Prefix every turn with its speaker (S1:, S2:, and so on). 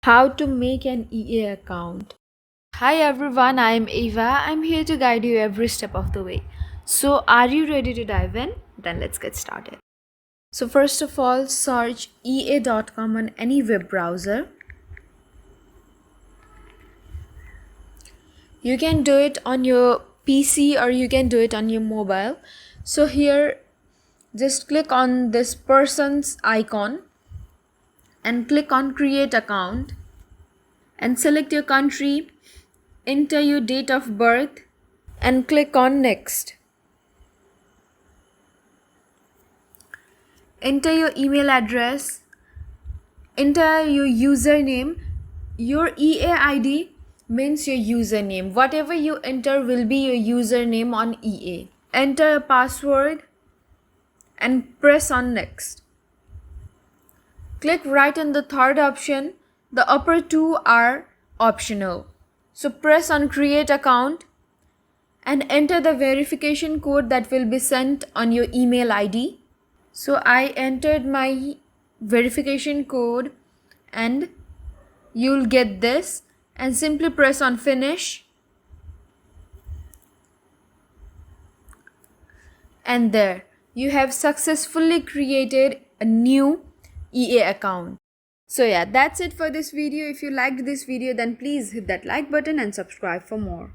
S1: How to make an EA account. Hi everyone, I am Ava. I'm here to guide you every step of the way. So, are you ready to dive in? Then let's get started. So, first of all, search ea.com on any web browser. You can do it on your PC or you can do it on your mobile. So, here just click on this person's icon and click on create account and select your country, enter your date of birth and click on next. Enter your email address, enter your username. Your EA ID means your username. Whatever you enter will be your username on EA. Enter a password and press on next. Click right on the third option. The upper two are optional. So press on create account and enter the verification code that will be sent on your email ID. So I entered my verification code and you'll get this, and simply press on finish, and there you have successfully created a new EA account. So yeah, that's it for this video. If you liked this video, then please hit that like button and subscribe for more.